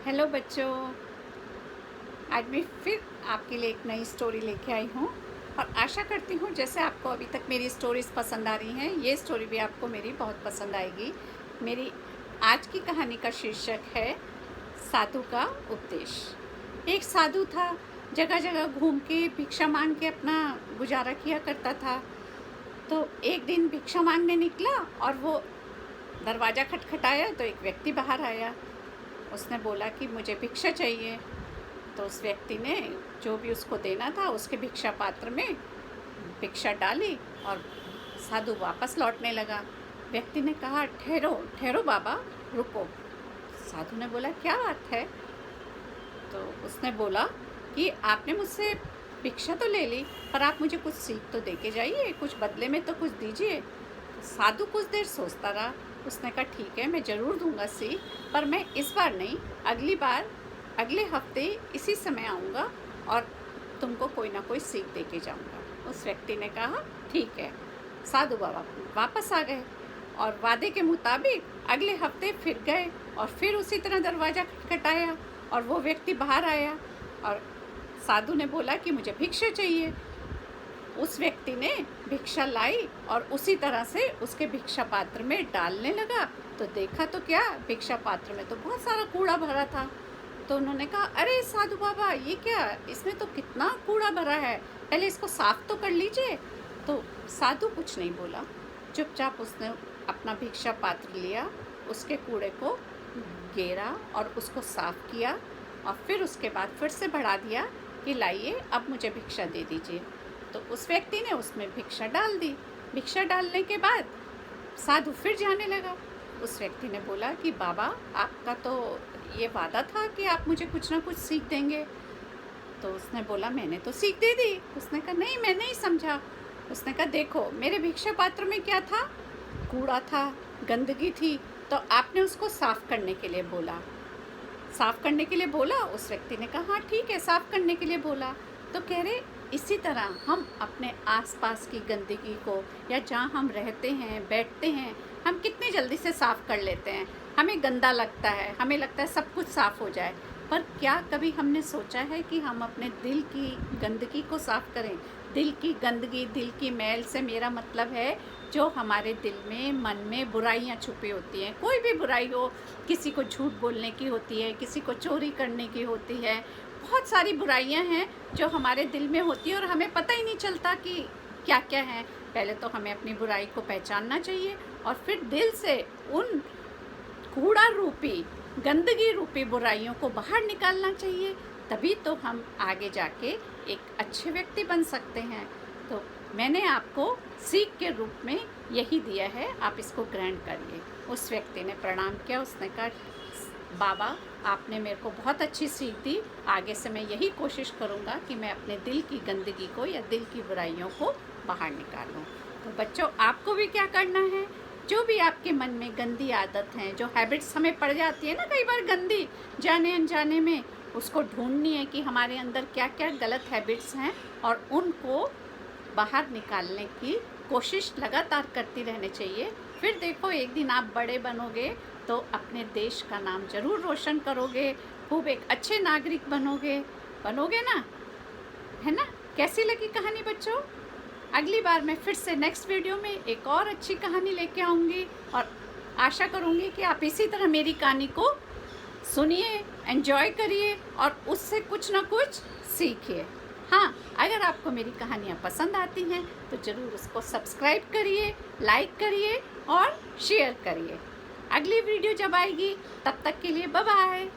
Hello बच्चों, आज मैं फिर आपके लिए एक नई स्टोरी लेके आई हूँ और आशा करती हूँ जैसे आपको अभी तक मेरी स्टोरीज़ पसंद आ रही हैं, ये स्टोरी भी आपको मेरी बहुत पसंद आएगी। मेरी आज की कहानी का शीर्षक है साधु का उपदेश। एक साधु था, जगह जगह घूम के भिक्षा मांग के अपना गुजारा किया करता था। तो एक दिन भिक्षा मांगने निकला और वो दरवाज़ा खटखटाया तो एक व्यक्ति बाहर आया। उसने बोला कि मुझे भिक्षा चाहिए। तो उस व्यक्ति ने जो भी उसको देना था उसके भिक्षा पात्र में भिक्षा डाली और साधु वापस लौटने लगा। व्यक्ति ने कहा, ठहरो ठहरो बाबा, रुको। साधु ने बोला, क्या बात है? तो उसने बोला कि आपने मुझसे भिक्षा तो ले ली, पर आप मुझे कुछ सीख तो दे के जाइए, कुछ बदले में तो कुछ दीजिए। साधु कुछ देर सोचता रहा। उसने कहा, ठीक है, मैं ज़रूर दूंगा सीख, पर मैं इस बार नहीं, अगली बार अगले हफ्ते इसी समय आऊँगा और तुमको कोई ना कोई सीख दे के जाऊँगा। उस व्यक्ति ने कहा, ठीक है। साधु बाबा वापस आ गए और वादे के मुताबिक अगले हफ्ते फिर गए और फिर उसी तरह दरवाज़ा खटखटाया और वो व्यक्ति बाहर आया और साधु ने बोला कि मुझे भिक्षा चाहिए। उस व्यक्ति ने भिक्षा लाई और उसी तरह से उसके भिक्षा पात्र में डालने लगा। तो देखा तो क्या, भिक्षा पात्र में तो बहुत सारा कूड़ा भरा था। तो उन्होंने कहा, अरे साधु बाबा, ये क्या, इसमें तो कितना कूड़ा भरा है, पहले इसको साफ तो कर लीजिए। तो साधु कुछ नहीं बोला, चुपचाप उसने अपना भिक्षा पात्र लिया, उसके कूड़े को गेरा और उसको साफ किया और फिर उसके बाद फिर से बढ़ा दिया कि लाइए, अब मुझे भिक्षा दे दीजिए। तो उस व्यक्ति ने उसमें भिक्षा डाल दी। भिक्षा डालने के बाद साधु फिर जाने लगा। उस व्यक्ति ने बोला कि बाबा, आपका तो ये वादा था कि आप मुझे कुछ ना कुछ सीख देंगे। तो उसने बोला, मैंने तो सीख दे दी। उसने कहा, नहीं, मैं नहीं समझा। उसने कहा, देखो, मेरे भिक्षा पात्र में क्या था, कूड़ा था, गंदगी थी, तो आपने उसको साफ करने के लिए बोला। साफ करने के लिए बोला। उस व्यक्ति ने कहा, हाँ ठीक है, साफ करने के लिए बोला। तो कह रहे, इसी तरह हम अपने आसपास की गंदगी को या जहाँ हम रहते हैं, बैठते हैं, हम कितनी जल्दी से साफ़ कर लेते हैं। हमें गंदा लगता है, हमें लगता है सब कुछ साफ़ हो जाए, पर क्या कभी हमने सोचा है कि हम अपने दिल की गंदगी को साफ़ करें? दिल की गंदगी, दिल की मैल से मेरा मतलब है जो हमारे दिल में, मन में बुराइयां छुपी होती हैं। कोई भी बुराई हो, किसी को झूठ बोलने की होती है, किसी को चोरी करने की होती है, बहुत सारी बुराइयां हैं जो हमारे दिल में होती है और हमें पता ही नहीं चलता कि क्या क्या है। पहले तो हमें अपनी बुराई को पहचानना चाहिए और फिर दिल से उन कूड़ा रूपी, गंदगी रूपी बुराइयों को बाहर निकालना चाहिए। तभी तो हम आगे जाके एक अच्छे व्यक्ति बन सकते हैं। तो मैंने आपको सीख के रूप में यही दिया है, आप इसको ग्रहण करिए। उस व्यक्ति ने प्रणाम किया। उसने कहा, बाबा, आपने मेरे को बहुत अच्छी सीख दी, आगे से मैं यही कोशिश करूँगा कि मैं अपने दिल की गंदगी को या दिल की बुराइयों को बाहर निकालूँ। तो बच्चों, आपको भी क्या करना है, जो भी आपके मन में गंदी आदत हैं, जो हैबिट्स हमें पड़ जाती है ना कई बार गंदी, जाने अनजाने में, उसको ढूंढनी है कि हमारे अंदर क्या क्या गलत हैबिट्स हैं और उनको बाहर निकालने की कोशिश लगातार करती रहनी चाहिए। फिर देखो, एक दिन आप बड़े बनोगे तो अपने देश का नाम ज़रूर रोशन करोगे, खूब एक अच्छे नागरिक बनोगे ना, है ना? कैसी लगी कहानी बच्चों? अगली बार मैं फिर से नेक्स्ट वीडियो में एक और अच्छी कहानी लेके आऊँगी और आशा करूँगी कि आप इसी तरह मेरी कहानी को सुनिए, एंजॉय करिए और उससे कुछ ना कुछ सीखिए। हाँ, अगर आपको मेरी कहानियाँ पसंद आती हैं तो ज़रूर उसको सब्सक्राइब करिए, लाइक करिए और शेयर करिए। अगली वीडियो जब आएगी तब तक के लिए बाय बाय।